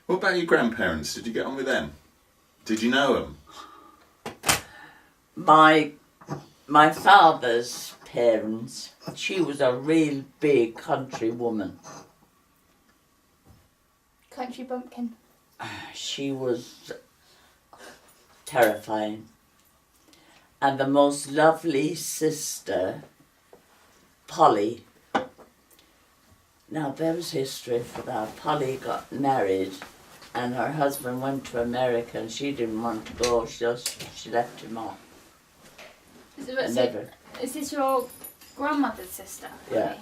What about your grandparents? Did you get on with them? Did you know them? My father's parents, she was a real big country woman. Country bumpkin. She was terrifying. And the most lovely sister, Polly. Now there was history for that. Polly got married and her husband went to America and she didn't want to go, she left him off. Is this your grandmother's sister? Yeah.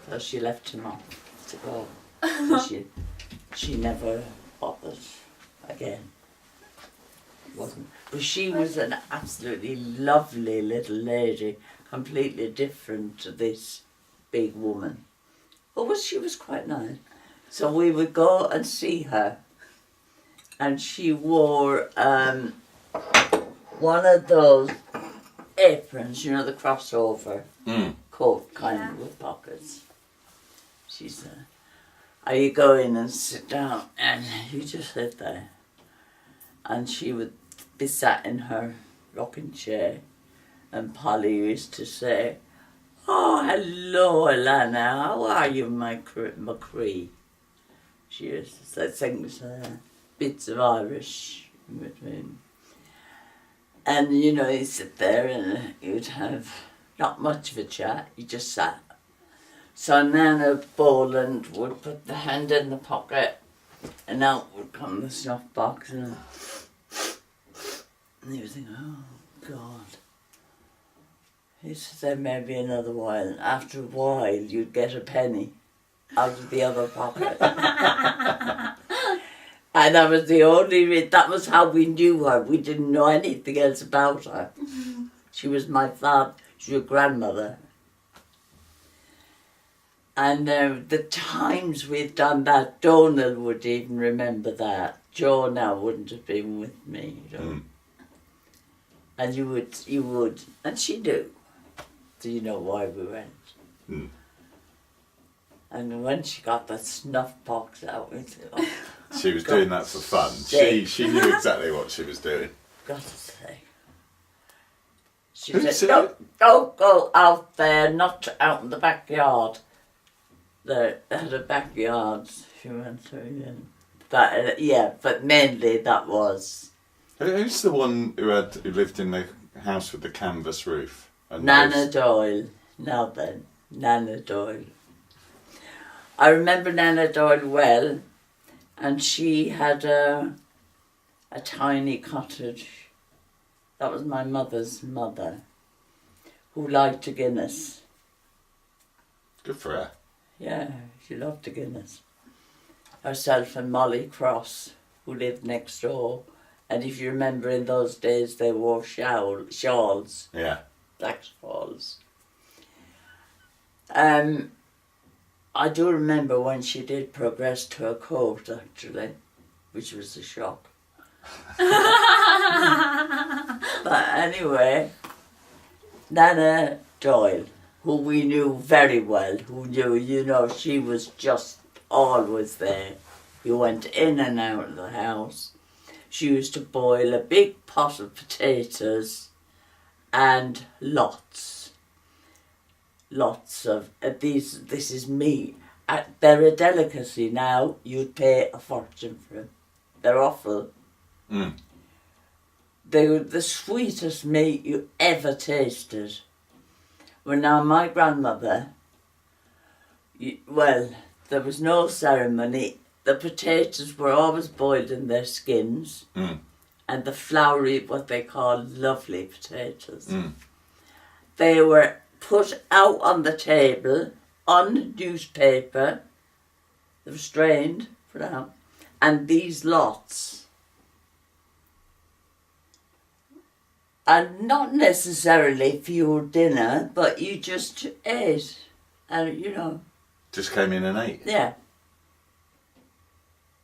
So she left him off to go. So she never bothered again. Wasn't. But she was an absolutely lovely little lady, completely different to this big woman. But she was quite nice. So we would go and see her. And she wore one of those aprons, you know, the crossover coat kind of with pockets. She said, you go in and sit down and you just sit there. And she would be sat in her rocking chair and Polly used to say, "Oh, hello, Alana, how are you, my Macree?" She used to say things, bits of Irish in between. And, you know, you'd sit there and you'd have not much of a chat, you just sat. So Nana Boland would put the hand in the pocket and out would come the snuff box and you would think, oh, God. He said, there may be another while. And after a while, you'd get a penny out of the other pocket. And that was the only, that was how we knew her. We didn't know anything else about her. She was my father, she was your grandmother. And the times we'd done that, Donald would even remember that. Jo now wouldn't have been with me, you know. And you would, and she knew. Do you know why we went? And when she got the snuff box out, we said, oh, she was doing that for fun. She knew exactly what she was doing. Got to say. She said, don't go out there, not out in the backyard. They had a backyard she went through. But mainly that was... Who's the one who lived in the house with the canvas roof? Nana Doyle. Now then, Nana Doyle. I remember Nana Doyle well, and she had a tiny cottage. That was my mother's mother, who liked a Guinness. Good for her. Yeah, she loved a Guinness. Herself and Molly Cross, who lived next door. And if you remember, in those days, they wore shawls. Yeah. Black shawls. I do remember when she did progress to a coat, actually, which was a shock. But anyway, Nana Doyle, who we knew very well, who knew, you know, she was just always there. You went in and out of the house. She used to boil a big pot of potatoes and lots of these. This is meat. They're a delicacy now. You'd pay a fortune for them. They're awful. They were the sweetest meat you ever tasted. Well, now my grandmother, there was no ceremony. The potatoes were always boiled in their skins, and the floury, what they call lovely potatoes. They were put out on the table on newspaper. They were strained for now, and these lots. And not necessarily for your dinner, but you just ate, and you know. Just came in and ate. Yeah.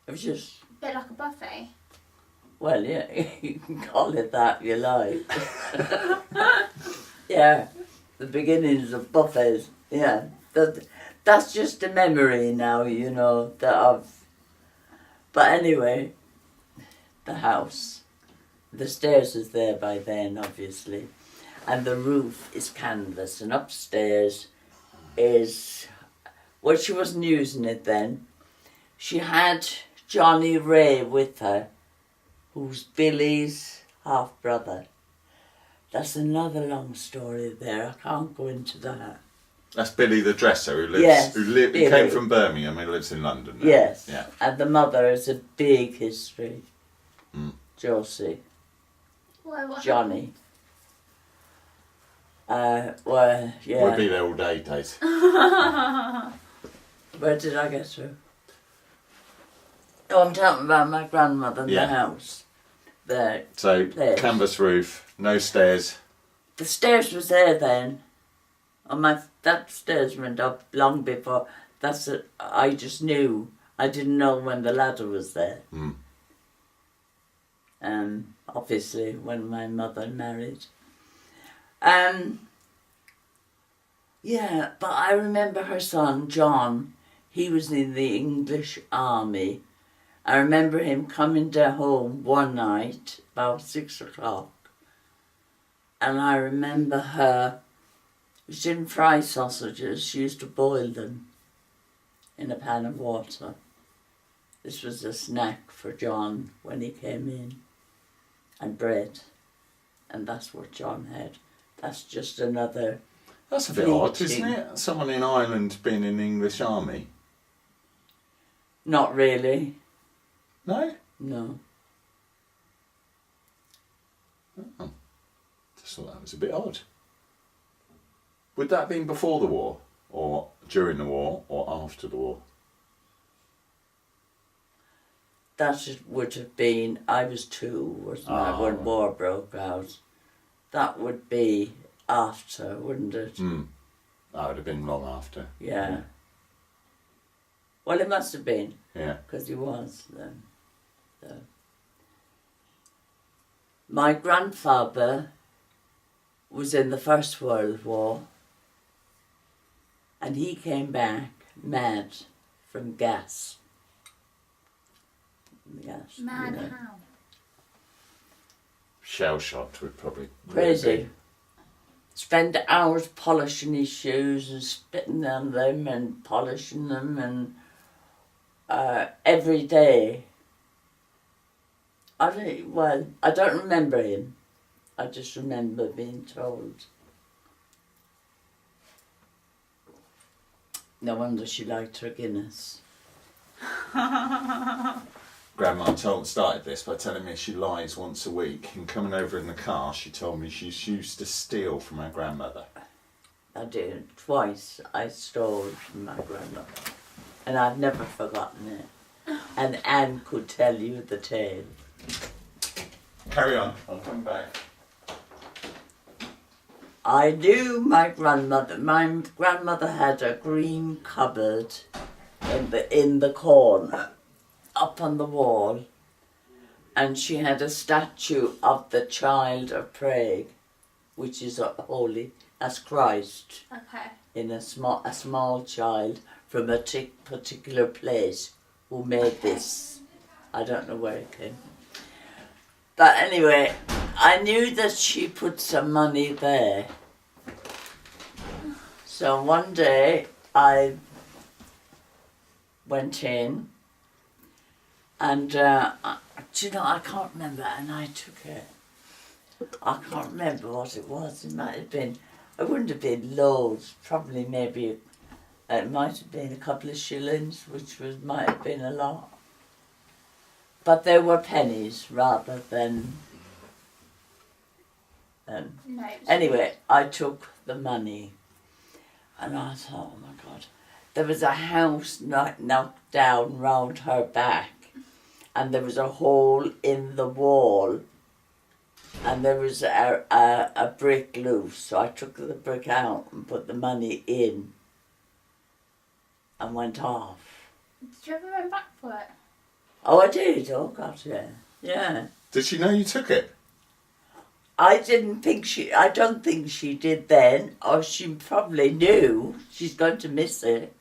It was just... A bit like a buffet. Well, yeah, you can call it that if you like. Yeah, the beginnings of buffets, yeah. That's just a memory now, you know, that But anyway, the house, the stairs was there by then, obviously, and the roof is canvas, and upstairs is, well, she wasn't using it then. She had Johnny Ray with her, who's Billy's half-brother. That's another long story there. I can't go into that. That's Billy the dresser who lives. Yes, Who Billy. came from Birmingham. He lives in London now. Yes. Yeah. And the mother is a big history. Josie. Why, what Johnny. Well, yeah. We'll be there all day, Dave. Where did I get to? Oh, I'm talking about my grandmother and Yeah. the house. The So, place. canvas roof, no stairs. The stairs was there then. That stairs went up long before. I just knew. I didn't know when the ladder was there. Obviously, when my mother married. Yeah, but I remember her son, John. He was in the English army. I remember him coming down home one night, about 6 o'clock. And I remember her, she didn't fry sausages, she used to boil them in a pan of water. This was a snack for John when he came in. And bread. And that's what John had. That's just another... That's a bit odd, isn't it? Someone in Ireland being in the English army. Not really. No? No. Oh. Just thought that was a bit odd. Would that have been before the war? Or during the war? Or after the war? That would have been, I was 2, wasn't I, when war broke out. That would be after, wouldn't it? That would have been long after. Yeah. Well, it must have been. Yeah. Because he was then. So. My grandfather was in the First World War, and he came back mad from gas. Mad you know. how? Shell shocked would probably... Crazy. Spend hours polishing his shoes and spitting on them and polishing them and every day. I don't remember him. I just remember being told. No wonder she liked her Guinness. Grandma started this by telling me she lies once a week, and coming over in the car she told me she used to steal from her grandmother. I did. Twice I stole from my grandmother. And I've never forgotten it. And Anne could tell you the tale. Carry on, I'll come back. I knew my grandmother. My grandmother had a green cupboard in the corner, up on the wall, and she had a statue of the Child of Prague, which is holy as Christ, Okay. in a small child from a particular place who made this. I don't know where it came. But anyway, I knew that she put some money there. So one day I went in and, do you know, I can't remember, and I took it. I can't remember what it was. It might have been, it wouldn't have been loads, probably maybe, it might have been a couple of shillings, which might have been a lot. But they were pennies rather than... No. Anyway, I took the money and I thought, oh my God. There was a house knocked down round her back and there was a hole in the wall and there was a brick loose. So I took the brick out and put the money in and went off. Did you ever run back for it? Oh, I did. Oh, God, yeah. Yeah. Did she know you took it? I don't think she did then, or she probably knew she's going to miss it.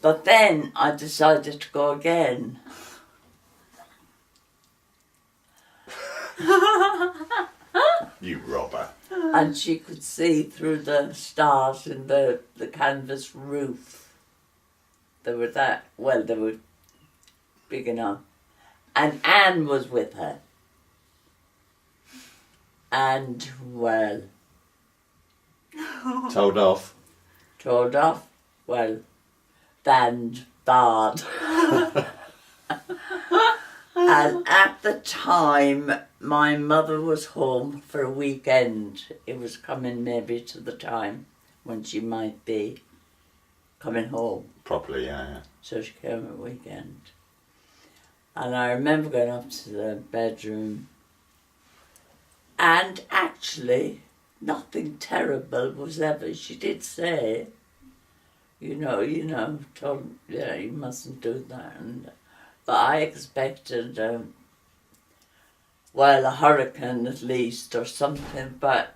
But then I decided to go again. You robber. And she could see through the stars in the canvas roof. They were they were big enough. And Anne was with her. And, well, Told off. told off, well, banned, barred. And at the time, my mother was home for a weekend. It was coming maybe to the time when she might be coming home. Properly, yeah. So she came at weekend. And I remember going up to the bedroom, and actually nothing terrible was ever. She did say, you told you mustn't do that. But I expected, a hurricane at least or something, but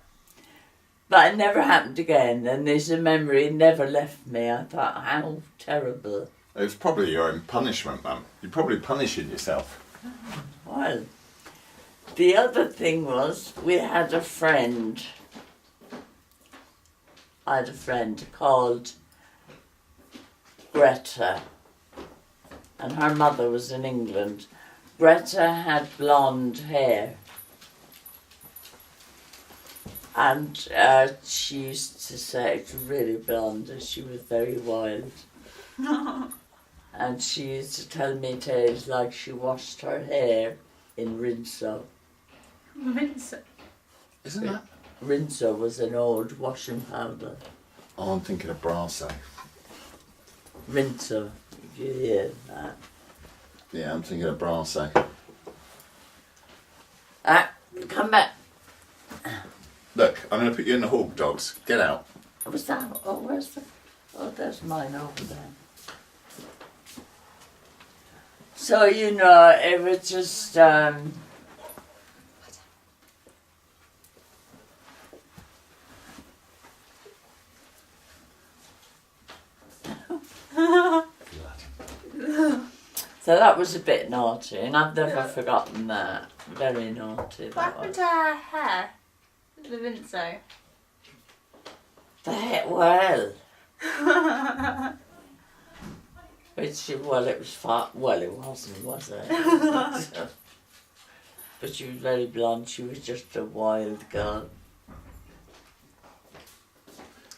it never happened again. And there's a memory, it never left me. I thought, how terrible. It was probably your own punishment, Mum. You're probably punishing yourself. Well, the other thing was, we had a friend. I had a friend called Greta, and her mother was in England. Greta had blonde hair, and she used to say it was really blonde, and she was very wild. And she used to tell me tales like she washed her hair in rinso. Rinso. Isn't that? Rinso was an old washing powder. Oh, I'm thinking of Brasso. Rinso, if you hear that. Yeah, I'm thinking of Brasso. Come back. Look, I'm going to put you in the hall, dogs. Get out. What's that? Oh, where's the... Oh, there's mine over there. So, it was just... So that was a bit naughty, and I've never forgotten that. Very naughty, What that happened was. to her hair? The Rinso. The hair, well... it was far. Well, it wasn't, was it? But she was very blonde. She was just a wild girl.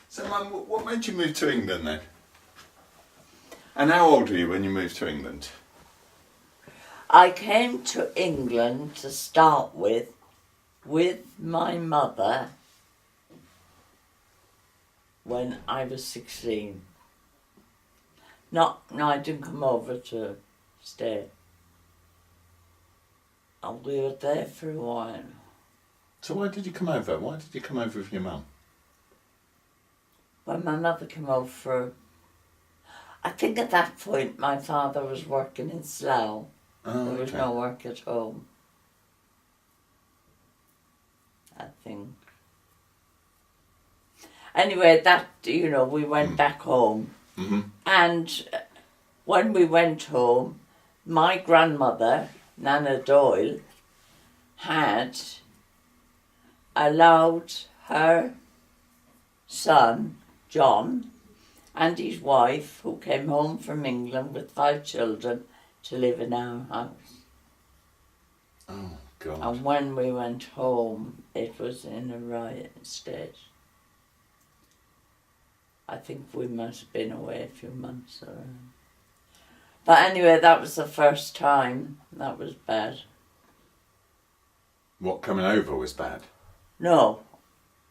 So, Mum, what made you move to England then? And how old were you when you moved to England? I came to England to start with my mother when I was 16. No, I didn't come over to stay. And we were there for a while. So why did you come over? Why did you come over with your mum? When my mother came over, I think at that point my father was working in Slough. Oh, There was okay. no work at home. I think. Anyway, we went back home. Mm-hmm. And when we went home, my grandmother, Nana Doyle, had allowed her son, John, and his wife, who came home from England with 5 children, to live in our house. Oh, God. And when we went home, it was in a riot state. I think we must have been away a few months. But anyway, that was the first time. That was bad. What, coming over was bad? No,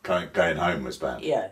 Going home was bad? yeah.